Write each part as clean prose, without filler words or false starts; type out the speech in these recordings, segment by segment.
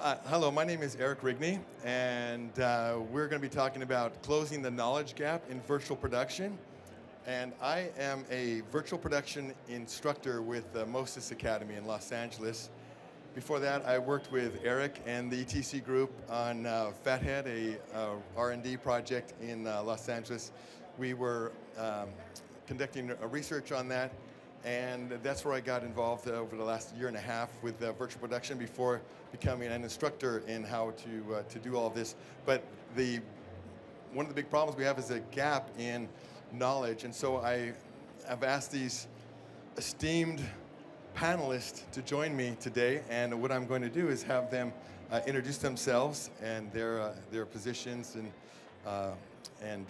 Hello, my name is Erik Rigney, and we're going to be talking about closing the knowledge gap in virtual production. And I am a virtual production instructor with the Mo-Sys Academy in Los Angeles. Before that, I worked with Erik and the ETC group on Fathead, a R&D project in Los Angeles. We were conducting a research on that, and that's where I got involved over the last year and a half with virtual production before becoming an instructor in how to do all of this. But one of the big problems we have is a gap in knowledge, and so I have asked these esteemed panelists to join me today, and what I'm going to do is have them introduce themselves and their positions and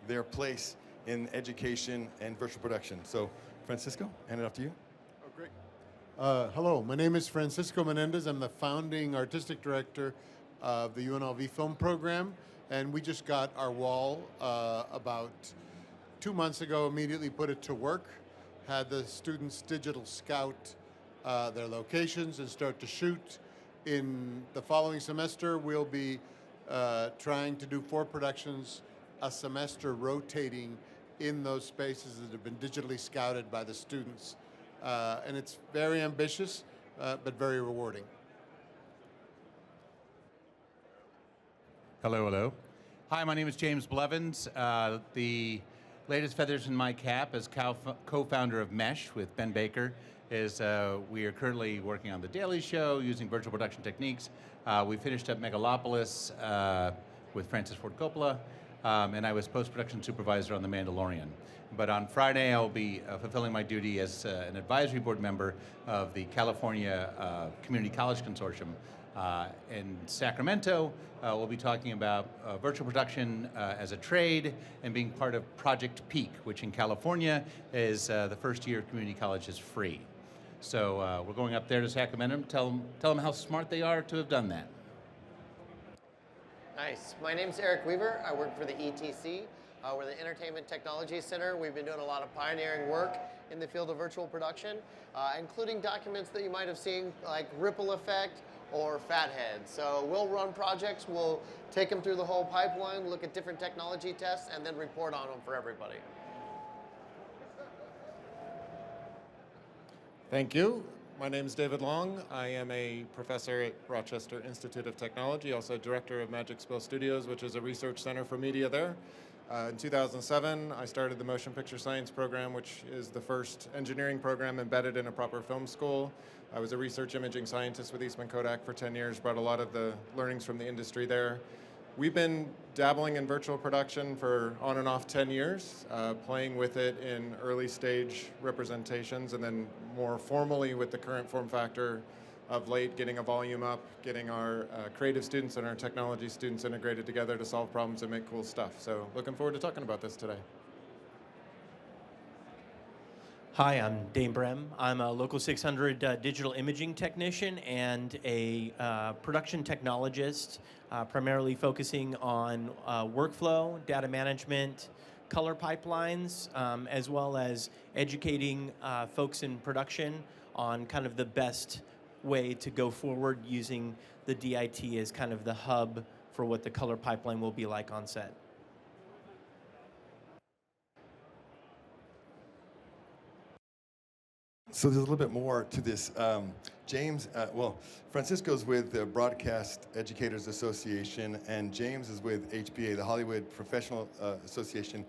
their place in education and virtual production. So, Francisco, hand it off to you. Oh, great. Hello, my name is Francisco Menendez. I'm the founding artistic director of the UNLV film program, and we just got our wall about 2 months ago, immediately put it to work, had the students digital scout their locations and start to shoot. In the following semester, we'll be trying to do 4 productions a semester, rotating in those spaces that have been digitally scouted by the students. And it's very ambitious, but very rewarding. Hello, hello. Hi, my name is James Blevins. The latest feathers in my cap as co-founder of Mesh with Ben Baker is we are currently working on The Daily Show using virtual production techniques. We finished up Megalopolis with Francis Ford Coppola, and I was post-production supervisor on The Mandalorian. But on Friday, I'll be fulfilling my duty as an advisory board member of the California Community College Consortium in Sacramento. We'll be talking about virtual production as a trade and being part of Project Peak, which in California is the first year community college is free. So we're going up there to Sacramento to tell them how smart they are to have done that. Nice. My name's Erik Weaver. I work for the ETC. We're the Entertainment Technology Center. We've been doing a lot of pioneering work in the field of virtual production, including documents that you might have seen like Ripple Effect or Fathead. So we'll run projects, we'll take them through the whole pipeline, look at different technology tests, and then report on them for everybody. Thank you. My name is David Long. I am a professor at Rochester Institute of Technology, also director of Magic Spell Studios, which is a research center for media there. In 2007, I started the Motion Picture Science program, which is the first engineering program embedded in a proper film school. I was a research imaging scientist with Eastman Kodak for 10 years, brought a lot of the learnings from the industry there. We've been dabbling in virtual production for on and off 10 years, playing with it in early stage representations, and then more formally with the current form factor of late, getting a volume up, getting our creative students and our technology students integrated together to solve problems and make cool stuff. So looking forward to talking about this today. Hi, I'm Dane Brehm. I'm a Local 600 digital imaging technician and a production technologist, primarily focusing on workflow, data management, color pipelines, as well as educating folks in production on kind of the best way to go forward using the DIT as kind of the hub for what the color pipeline will be like on set. So there's a little bit more to this. James, Francisco's with the Broadcast Educators Association, and James is with HPA, the Hollywood Professional Association.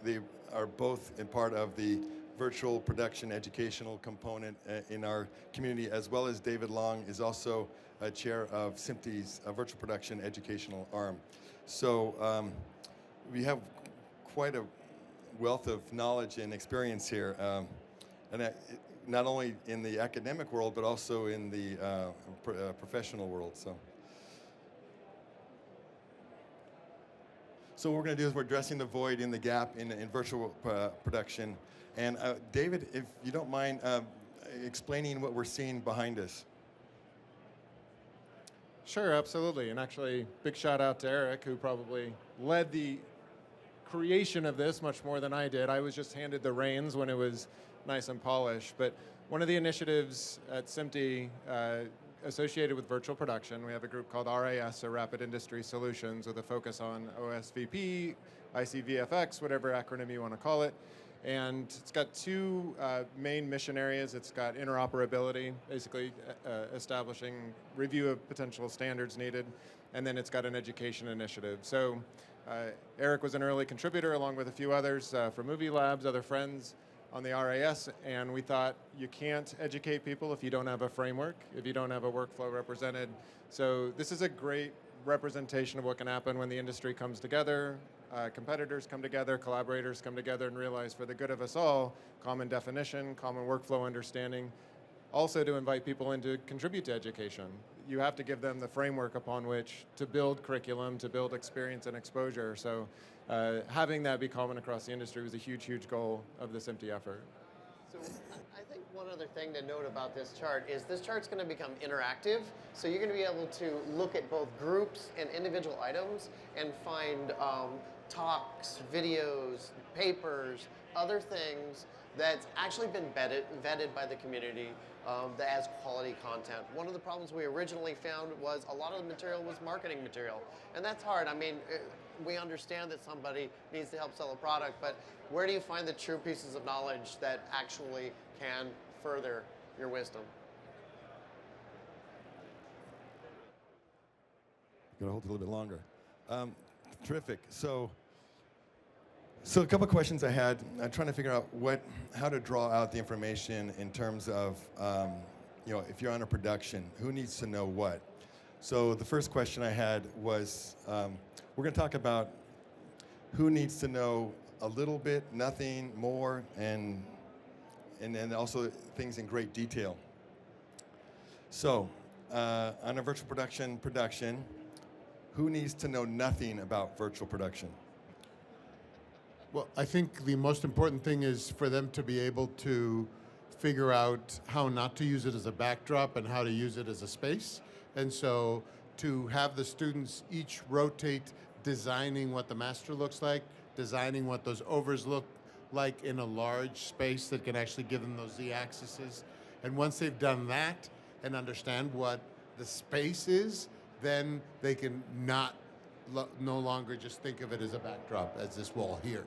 They are both in part of the virtual production educational component in our community, as well as David Long is also chair of SMPTE's virtual production educational arm. So we have quite a wealth of knowledge and experience here. And not only in the academic world, but also in the professional world. So what we're going to do is we're addressing the void in the gap in virtual production. And David, if you don't mind explaining what we're seeing behind us. Sure, absolutely. And actually, big shout out to Erik, who probably led the creation of this much more than I did. I was just handed the reins when it was nice and polished. But one of the initiatives at SMPTE associated with virtual production. We have a group called RIS, so Rapid Industry Solutions, with a focus on OSVP, ICVFX, whatever acronym you want to call it. And it's got two main mission areas. It's got interoperability, basically establishing review of potential standards needed, and then it's got an education initiative. So Erik was an early contributor along with a few others from Movie Labs, other friends on the RAS, and we thought you can't educate people if you don't have a framework, if you don't have a workflow represented. So this is a great representation of what can happen when the industry comes together, competitors come together, collaborators come together and realize for the good of us all, common definition, common workflow understanding, also to invite people in to contribute to education. You have to give them the framework upon which to build curriculum, to build experience and exposure. So having that be common across the industry was a huge, huge goal of this MT effort. So I think one other thing to note about this chart is this chart's going to become interactive. So you're going to be able to look at both groups and individual items and find talks, videos, papers, other things that's actually been vetted by the community as quality content. One of the problems we originally found was a lot of the material was marketing material. And that's hard. I mean, we understand that somebody needs to help sell a product, but where do you find the true pieces of knowledge that actually can further your wisdom? Gonna hold it a little bit longer. Terrific. So a couple of questions I had. I'm trying to figure out how to draw out the information in terms of, if you're on a production, who needs to know what? So the first question I had was, we're going to talk about who needs to know a little bit, nothing, more, and then also things in great detail. So on a virtual production, who needs to know nothing about virtual production? Well, I think the most important thing is for them to be able to figure out how not to use it as a backdrop and how to use it as a space. And so to have the students each rotate designing what the master looks like, designing what those overs look like in a large space that can actually give them those z-axes. And once they've done that and understand what the space is, then they can no longer just think of it as a backdrop, as this wall here.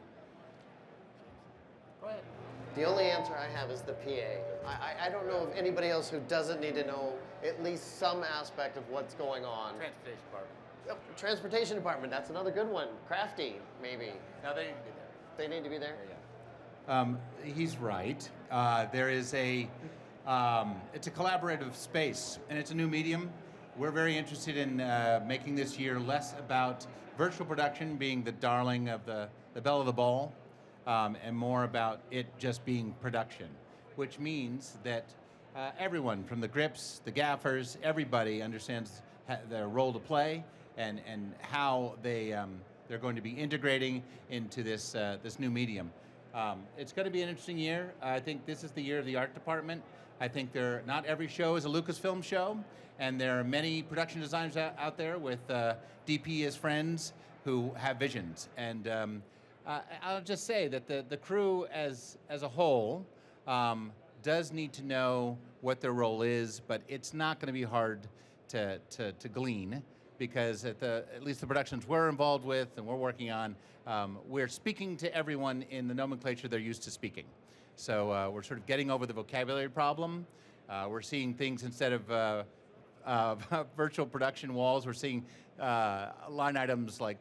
Go ahead. The only answer I have is the PA. I don't know of anybody else who doesn't need to know at least some aspect of what's going on. Transportation department. Yep, transportation department, that's another good one. Crafty, maybe. No, they need to be there. They need to be there? Yeah. He's right. There is it's a collaborative space, and it's a new medium. We're very interested in making this year less about virtual production being the darling of the belle of the ball, and more about it just being production, which means that everyone from the grips, the gaffers, everybody understands their role to play and how they're going to be integrating into this new medium. It's going to be an interesting year. I think this is the year of the art department. I think not every show is a Lucasfilm show, and there are many production designers out there with DP as friends who have visions. And I'll just say that the crew as a whole does need to know what their role is, but it's not going to be hard to glean, because at least the productions we're involved with and we're working on, we're speaking to everyone in the nomenclature they're used to speaking. So we're sort of getting over the vocabulary problem. We're seeing things instead of virtual production walls, we're seeing line items like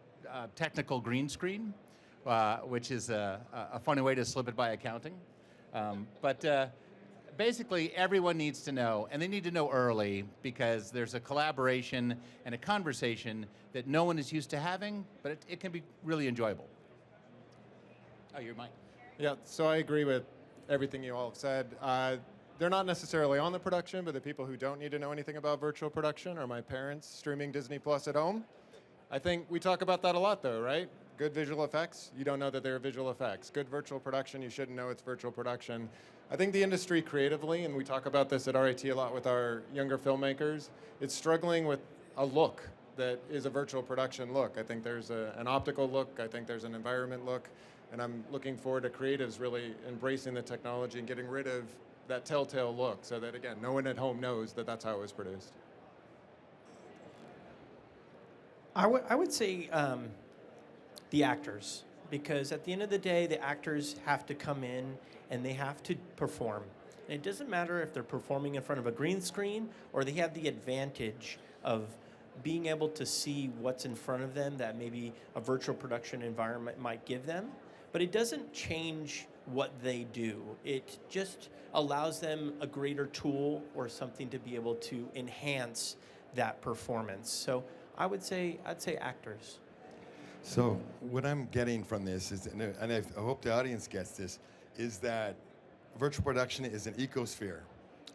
technical green screen, which is a funny way to slip it by accounting. But basically, everyone needs to know, and they need to know early, because there's a collaboration and a conversation that no one is used to having, but it can be really enjoyable. Oh, you're Mike. Yeah, so I agree with everything you all have said. They're not necessarily on the production, but the people who don't need to know anything about virtual production are my parents streaming Disney Plus at home. I think we talk about that a lot, though, right? Good visual effects, you don't know that they're visual effects. Good virtual production, you shouldn't know it's virtual production. I think the industry creatively, and we talk about this at RIT a lot with our younger filmmakers, it's struggling with a look that is a virtual production look. I think there's an optical look, I think there's an environment look, and I'm looking forward to creatives really embracing the technology and getting rid of that telltale look, so that again, no one at home knows that that's how it was produced. I would say the actors, because at the end of the day, the actors have to come in and they have to perform. And it doesn't matter if they're performing in front of a green screen or they have the advantage of being able to see what's in front of them that maybe a virtual production environment might give them. But it doesn't change what they do. It just allows them a greater tool or something to be able to enhance that performance. So I'd say actors. So what I'm getting from this is, and I hope the audience gets this, is that virtual production is an ecosphere.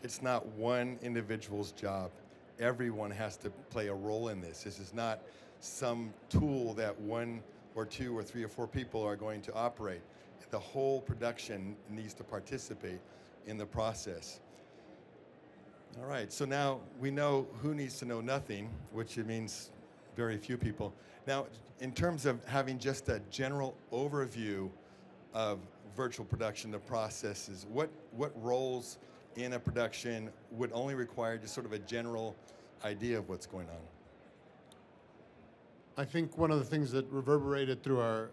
It's not one individual's job. Everyone has to play a role in this. This is not some tool that one or two or three or four people are going to operate. The whole production needs to participate in the process. All right, so now we know who needs to know nothing, which it means very few people. Now, in terms of having just a general overview of virtual production, the processes, what roles in a production would only require just sort of a general idea of what's going on? I think one of the things that reverberated through our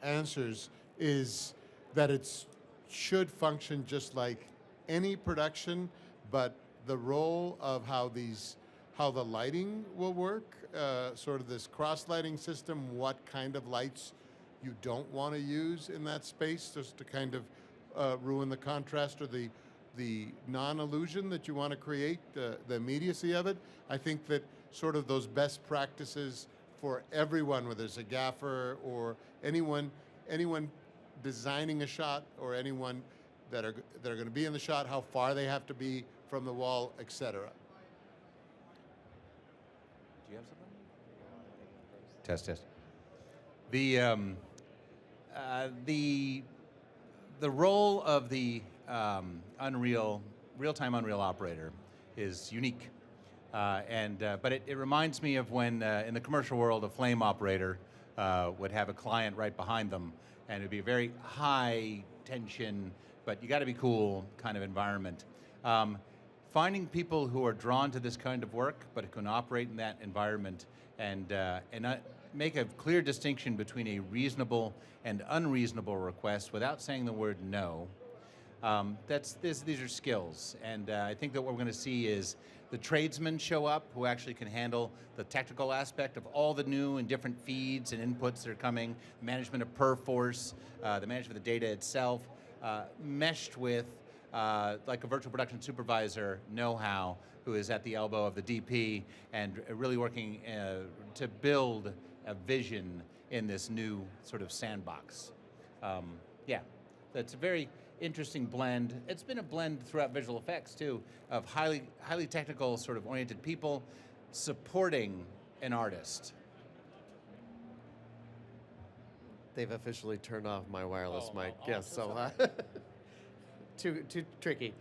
answers is that it should function just like any production, but the role of how the lighting will work, sort of this cross-lighting system, what kind of lights you don't want to use in that space, just to kind of ruin the contrast or the non-illusion that you want to create, the immediacy of it. I think that sort of those best practices for everyone, whether it's a gaffer or anyone designing a shot, or anyone that are going to be in the shot, how far they have to be from the wall, etc. Do you have something? Test. The role of the real-time Unreal operator is unique. But it reminds me of when in the commercial world, a flame operator would have a client right behind them, and it'd be a very high tension, but you got to be cool kind of environment. Finding people who are drawn to this kind of work, but who can operate in that environment and make a clear distinction between a reasonable and unreasonable request without saying the word no. These are skills, and I think that what we're going to see is the tradesmen show up who actually can handle the technical aspect of all the new and different feeds and inputs that are coming, management of perforce, the management of the data itself, meshed with like a virtual production supervisor know-how who is at the elbow of the DP and really working to build a vision in this new sort of sandbox. That's a very interesting blend. It's been a blend throughout visual effects too, of highly technical sort of oriented people supporting an artist. They've officially turned off my wireless mic. Yes, so too tricky.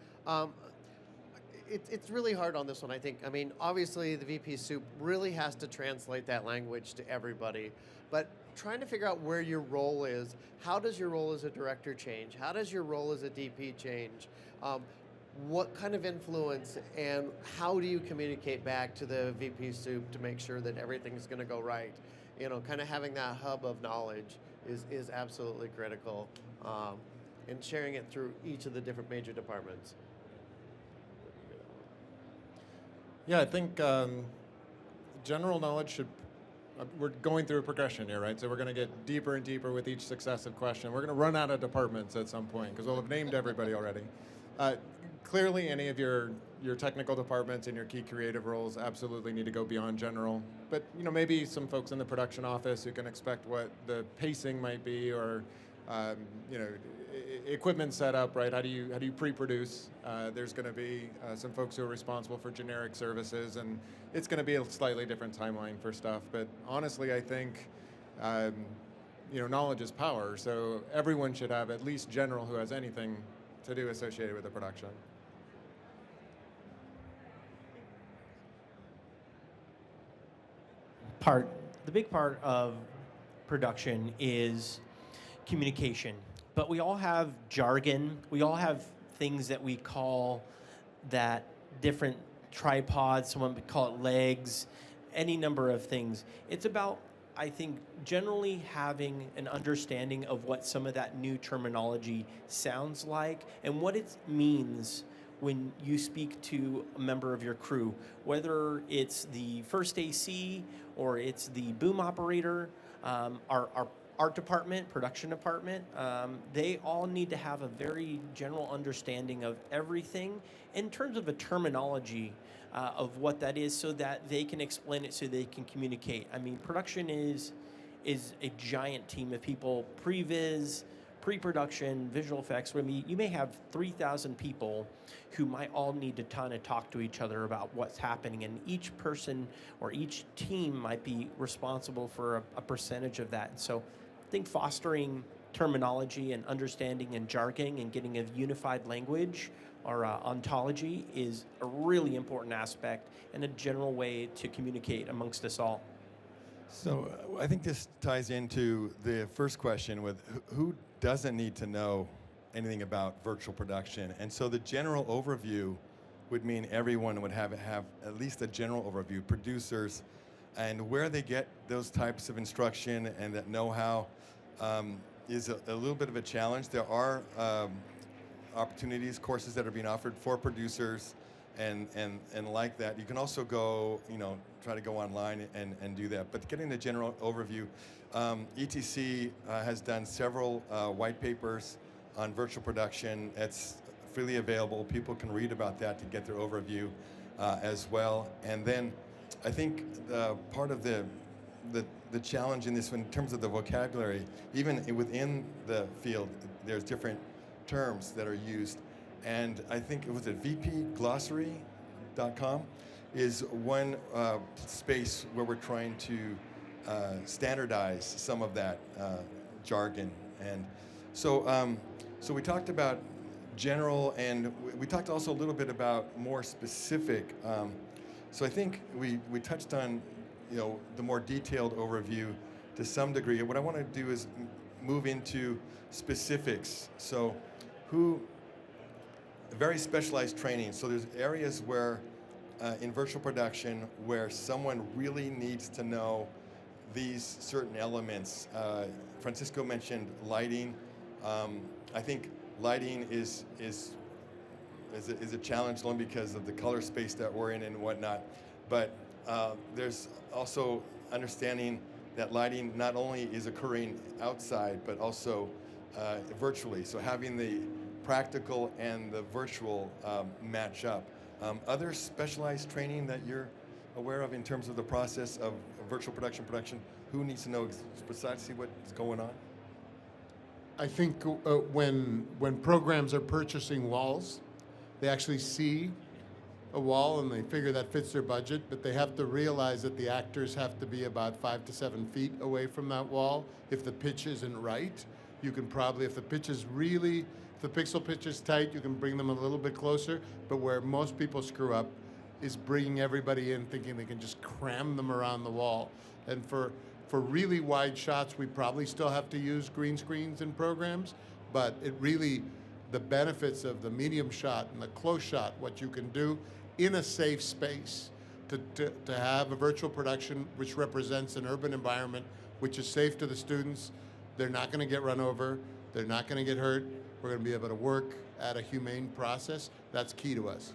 It's really hard on this one, I think. I mean, obviously the VP soup really has to translate that language to everybody, but trying to figure out where your role is. How does your role as a director change? How does your role as a DP change? What kind of influence, and how do you communicate back to the VP soup to make sure that everything's going to go right? You know, kind of having that hub of knowledge is absolutely critical, and sharing it through each of the different major departments. Yeah, I think general knowledge should, we're going through a progression here, right? So we're going to get deeper and deeper with each successive question. We're going to run out of departments at some point because we'll have named everybody already. Clearly, any of your technical departments and your key creative roles absolutely need to go beyond general. But maybe some folks in the production office who can expect what the pacing might be, or equipment setup, right? How do you pre-produce? There's going to be some folks who are responsible for generic services, and it's going to be a slightly different timeline for stuff. But honestly, I think knowledge is power. So everyone should have at least general who has anything to do associated with the production. The big part of production is communication. But we all have jargon. We all have things that we call that different tripods, someone would call it legs, any number of things. It's about, I think, generally having an understanding of what some of that new terminology sounds like and what it means when you speak to a member of your crew, whether it's the first AC or it's the boom operator, our art department, production department, they all need to have a very general understanding of everything in terms of a terminology of what that is so that they can explain it so they can communicate. I mean, production is a giant team of people, pre-viz, pre-production, visual effects. I mean, you may have 3,000 people who might all need to kind of talk to each other about what's happening, and each person or each team might be responsible for a percentage of that. And so I think fostering terminology and understanding and jargon and getting a unified language or ontology is a really important aspect and a general way to communicate amongst us all. So I think this ties into the first question with who doesn't need to know anything about virtual production. And so the general overview would mean everyone would have at least a general overview, producers, and where they get those types of instruction and that know-how is a little bit of a challenge. There are opportunities, courses that are being offered for producers and like that. You can also go, try to go online and do that. But getting the general overview, ETC has done several white papers on virtual production. It's freely available. People can read about that to get their overview as well. And then I think part of the challenge in this one, in terms of the vocabulary, even within the field, there's different terms that are used. And I think it was at vpglossary.com is one space where we're trying to standardize some of that jargon. And so we talked about general, and we talked also a little bit about more specific. So I think we touched on the more detailed overview to some degree. What I want to do is move into specifics. So very specialized training. So there's areas where in virtual production where someone really needs to know these certain elements. Francisco mentioned lighting. I think lighting is a challenge only because of the color space that we're in and whatnot. But there's also understanding that lighting not only is occurring outside, but also virtually. So having the practical and the virtual match up. Other specialized training that you're aware of in terms of the process of virtual production, who needs to know precisely what's going on? I think when programs are purchasing walls, they actually see a wall and they figure that fits their budget, but they have to realize that the actors have to be about 5 to 7 feet away from that wall. If the pitch isn't right, you can probably, if the pixel pitch is tight, you can bring them a little bit closer, but where most people screw up is bringing everybody in thinking they can just cram them around the wall. And for really wide shots, we probably still have to use green screens in programs, but the benefits of the medium shot and the close shot, what you can do in a safe space to have a virtual production which represents an urban environment which is safe to the students. They're not going to get run over. They're not going to get hurt. We're going to be able to work at a humane process. That's key to us.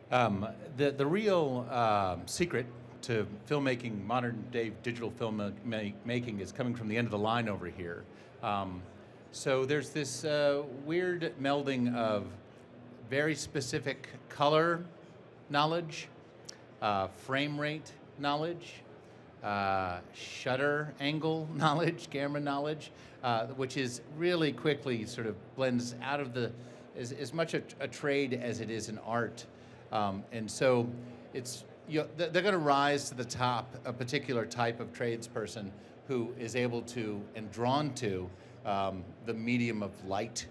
The real secret to filmmaking, modern day digital film making, is coming from the end of the line over here. So there's this weird melding of very specific color knowledge, frame rate knowledge, shutter angle knowledge, camera knowledge, which is really quickly sort of blends out of as much a trade as it is an art. And so they're going to rise to the top a particular type of tradesperson who is able to and drawn to the medium of light,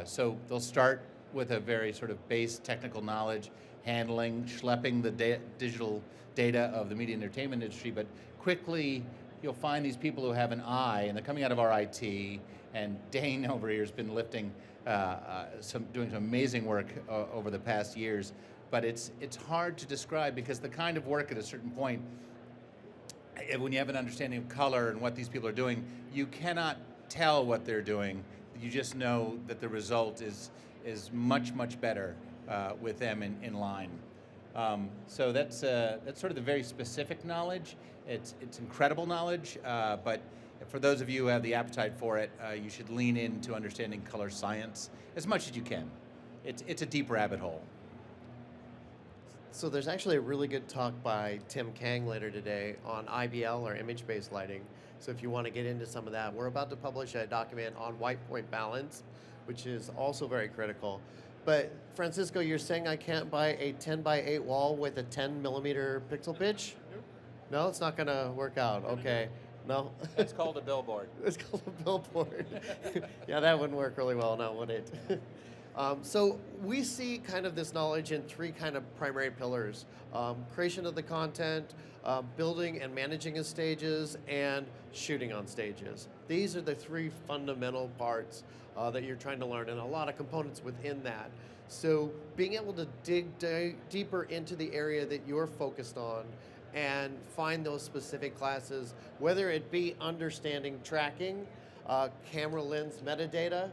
So they'll start with a very sort of base technical knowledge, handling, schlepping the digital data of the media entertainment industry, but quickly you'll find these people who have an eye, and they're coming out of our IT, And Dane over here has been lifting, doing some amazing work over the past years. But it's hard to describe because the kind of work at a certain point, when you have an understanding of color and what these people are doing, you cannot tell what they're doing. You just know that the result is much, much better with them in line. So that's sort of the very specific knowledge. It's incredible knowledge, but for those of you who have the appetite for it, you should lean into understanding color science as much as you can. It's a deep rabbit hole. So there's actually a really good talk by Tim Kang later today on IBL, or image-based lighting. So if you want to get into some of that, we're about to publish a document on white point balance, which is also very critical. But Francisco, you're saying I can't buy a 10 by 8 wall with a 10 millimeter pixel pitch? No, it's not going to work out. Okay. No? That's called a billboard. It's called a billboard. Yeah, that wouldn't work really well now, would it? So we see kind of this knowledge in three kind of primary pillars. Creation of the content, building and managing his stages, and shooting on stages. These are the three fundamental parts that you're trying to learn, and a lot of components within that. So being able to dig deeper into the area that you're focused on and find those specific classes, whether it be understanding tracking, camera lens metadata,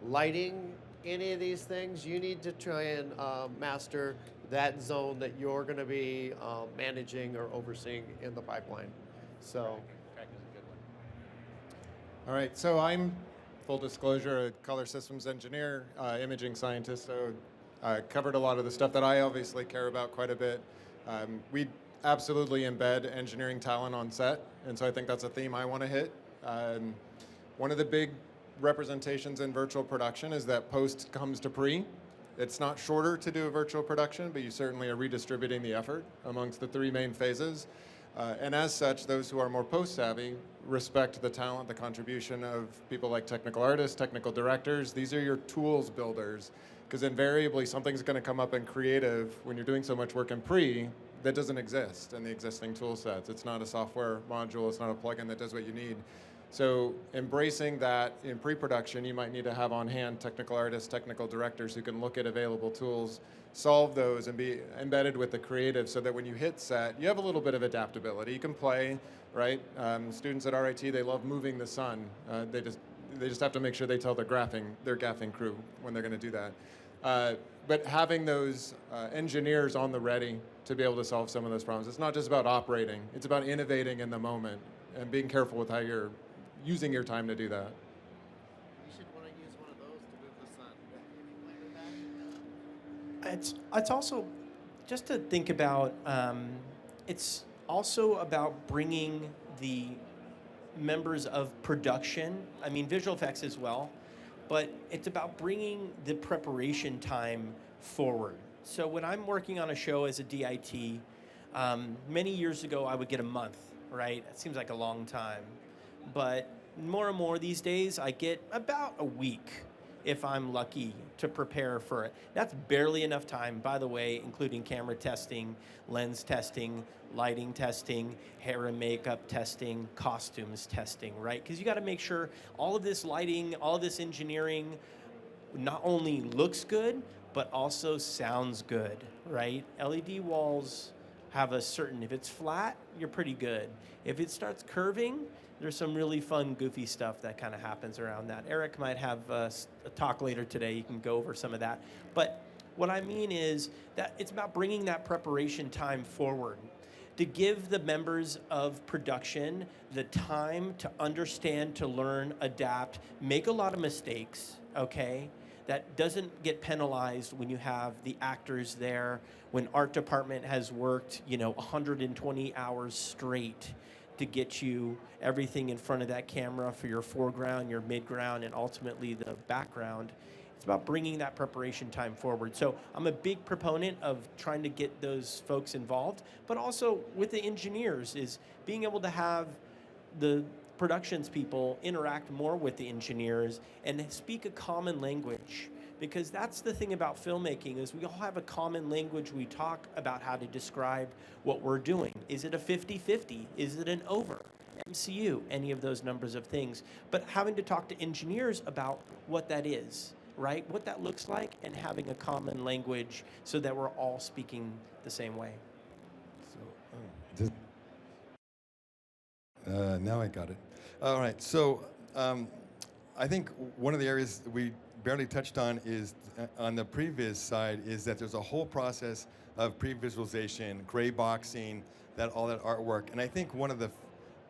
lighting, any of these things, you need to try and master that zone that you're going to be managing or overseeing in the pipeline. So, Tracking is a good one. All right, so I'm, full disclosure, a color systems engineer, imaging scientist, so I covered a lot of the stuff that I obviously care about quite a bit. We absolutely embed engineering talent on set, and so I think that's a theme I want to hit. One of the big representations in virtual production is that post comes to pre. It's not shorter to do a virtual production, but you certainly are redistributing the effort amongst the three main phases. And as such, those who are more post-savvy respect the talent, the contribution of people like technical artists, technical directors. These are your tools builders, because invariably something's going to come up in creative when you're doing so much work in pre that doesn't exist in the existing tool sets. It's not a software module, it's not a plugin that does what you need. So embracing that in pre-production, you might need to have on hand technical artists, technical directors who can look at available tools, solve those, and be embedded with the creative so that when you hit set, you have a little bit of adaptability. You can play, right? Students at RIT, they love moving the sun. They just have to make sure they tell their gaffing crew when they're going to do that. But having those engineers on the ready to be able to solve some of those problems. It's not just about operating. It's about innovating in the moment and being careful with how you're using your time to do that. you should want to use one of those to move the sun. If you play with that. It's also just to think about. It's also about bringing the members of production. I mean, visual effects as well, but it's about bringing the preparation time forward. So when I'm working on a show as a DIT, many years ago I would get a month. Right? It seems like a long time. But more and more these days, I get about a week, if I'm lucky, to prepare for it. That's barely enough time, by the way, including camera testing, lens testing, lighting testing, hair and makeup testing, costumes testing, right? Because you got to make sure all of this lighting, all of this engineering not only looks good, but also sounds good, right? LED walls have a certain, if it's flat, you're pretty good. If it starts curving, there's some really fun, goofy stuff that kind of happens around that. Erik might have a talk later today. You can go over some of that. But what I mean is that it's about bringing that preparation time forward to give the members of production the time to understand, to learn, adapt, make a lot of mistakes, okay? That doesn't get penalized when you have the actors there, when art department has worked, 120 hours straight to get you everything in front of that camera for your foreground, your midground, and ultimately the background. It's about bringing that preparation time forward. So I'm a big proponent of trying to get those folks involved, but also with the engineers is being able to have the productions people interact more with the engineers and speak a common language. Because that's the thing about filmmaking is we all have a common language. We talk about how to describe what we're doing. Is it a 50-50? Is it an over? MCU, any of those numbers of things. But having to talk to engineers about what that is, right? What that looks like, and having a common language so that we're all speaking the same way. Now I got it. All right, so I think one of the areas we barely touched on is on the previs side is that there's a whole process of pre-visualization, gray boxing, all that artwork. And I think one of the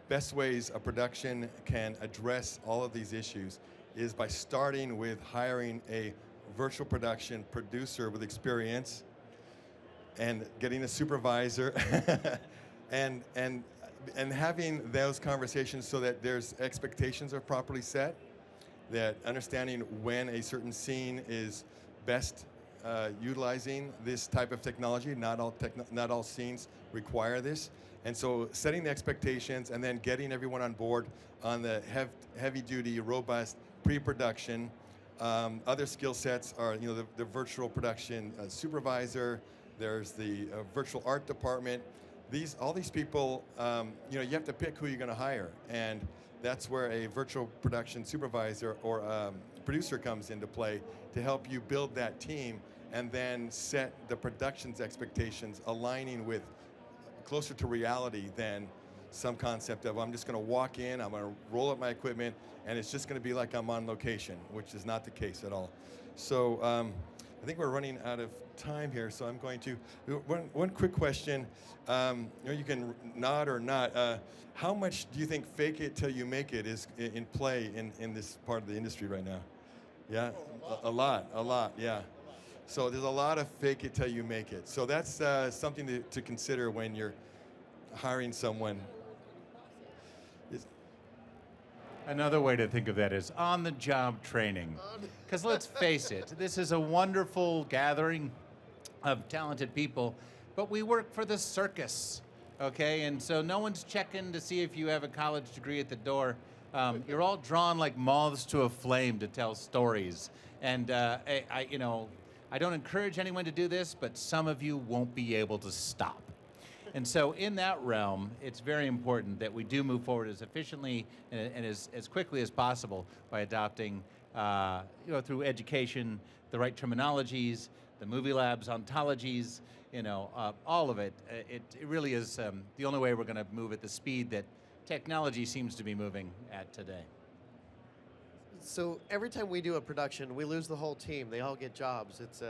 best ways a production can address all of these issues is by starting with hiring a virtual production producer with experience and getting a supervisor and having those conversations so that there's expectations are properly set, that understanding when a certain scene is best utilizing this type of technology. Not all scenes require this. And so setting the expectations and then getting everyone on board on the heavy-duty, robust pre-production. Other skill sets are, the virtual production supervisor. There's the virtual art department. All these people, you have to pick who you're going to hire, and that's where a virtual production supervisor or producer comes into play to help you build that team and then set the production's expectations, aligning with closer to reality than some concept of I'm just going to walk in, I'm going to roll up my equipment, and it's just going to be like I'm on location, which is not the case at all. So I think we're running out of time here, so I'm going to one quick question. You can nod or not. How much do you think fake it till you make it is in play in this part of the industry right now? Yeah, a lot. Yeah. So there's a lot of fake it till you make it. So that's something to consider when you're hiring someone. Another way to think of that is on-the-job training. Because let's face it, this is a wonderful gathering of talented people, but we work for the circus, okay? And so no one's checking to see if you have a college degree at the door. You're all drawn like moths to a flame to tell stories. And I don't encourage anyone to do this, but some of you won't be able to stop. And so in that realm, it's very important that we do move forward as efficiently and as quickly as possible by adopting, through education, the right terminologies, the movie labs, ontologies, all of it. It really is the only way we're going to move at the speed that technology seems to be moving at today. So every time we do a production, we lose the whole team. They all get jobs. It's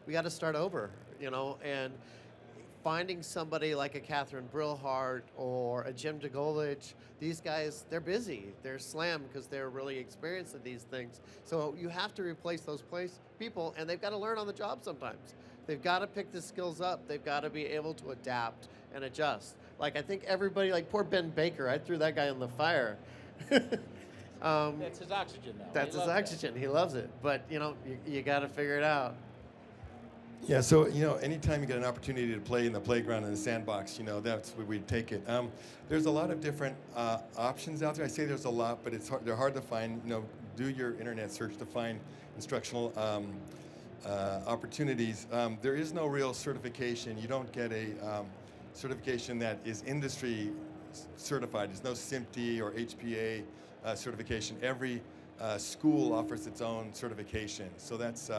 we got to start over, and finding somebody like a Catherine Brillhart or a Jim DeGolich, these guys, they're busy. They're slammed because they're really experienced at these things. So you have to replace those people, and they've got to learn on the job sometimes. They've got to pick the skills up. They've got to be able to adapt and adjust. Like, I think everybody, like poor Ben Baker, I threw that guy in the fire. That's his oxygen now. That's his oxygen. He loves it. But, you got to figure it out. Yeah, so, anytime you get an opportunity to play in the playground in the sandbox, that's where we take it. There's a lot of different options out there. I say there's a lot, but they're hard to find. Do your internet search to find instructional opportunities. There is no real certification. You don't get a certification that is industry certified. There's no SMPTE or HPA certification. Every school offers its own certification. So that's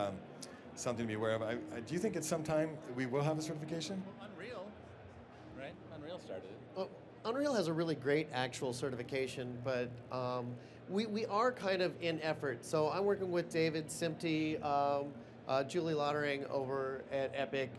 something to be aware of. Do you think at some time we will have a certification? Well, Unreal, right? Unreal started it. Well, Unreal has a really great actual certification, but we are kind of in effort. So I'm working with David Simty, Julie Lottering over at Epic,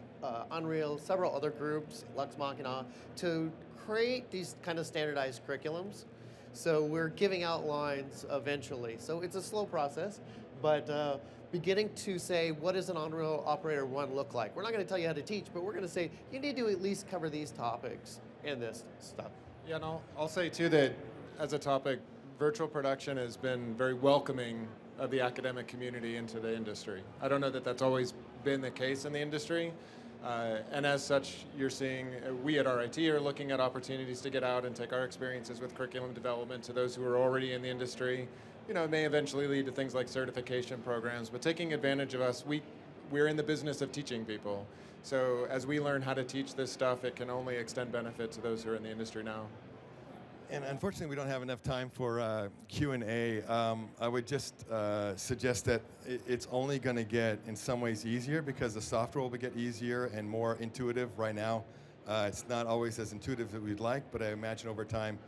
Unreal, several other groups, Lux Machina, to create these kind of standardized curriculums. So we're giving out lines eventually. So it's a slow process, but beginning to say, what does an Unreal Operator 1 look like? We're not going to tell you how to teach, but we're going to say, you need to at least cover these topics and this stuff. Yeah, and I'll say too that as a topic, virtual production has been very welcoming of the academic community into the industry. I don't know that that's always been the case in the industry. And as such, you're seeing, we at RIT are looking at opportunities to get out and take our experiences with curriculum development to those who are already in the industry. It may eventually lead to things like certification programs, but taking advantage of us, we're in the business of teaching people. So as we learn how to teach this stuff, it can only extend benefit to those who are in the industry now. And unfortunately, we don't have enough time for Q&A. I would just suggest that it's only going to get, in some ways, easier because the software will get easier and more intuitive. Right now, it's not always as intuitive as we'd like, but I imagine over time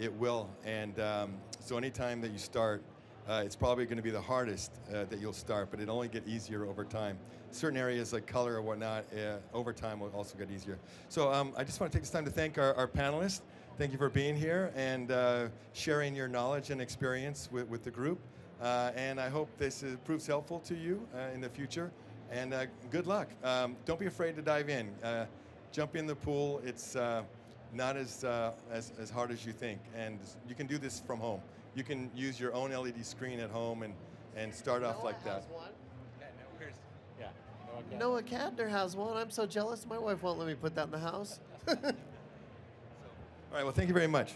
it will. And so anytime that you start, it's probably going to be the hardest that you'll start, but it'll only get easier over time. Certain areas like color or whatnot, over time will also get easier. So I just want to take this time to thank our panelists. Thank you for being here and sharing your knowledge and experience with the group. And I hope this proves helpful to you in the future. And good luck. Don't be afraid to dive in. Jump in the pool. It's not as hard as you think. And you can do this from home. You can use your own LED screen at home and start off like that. Noah Cadner has one. I'm so jealous. My wife won't let me put that in the house. All right, well, thank you very much.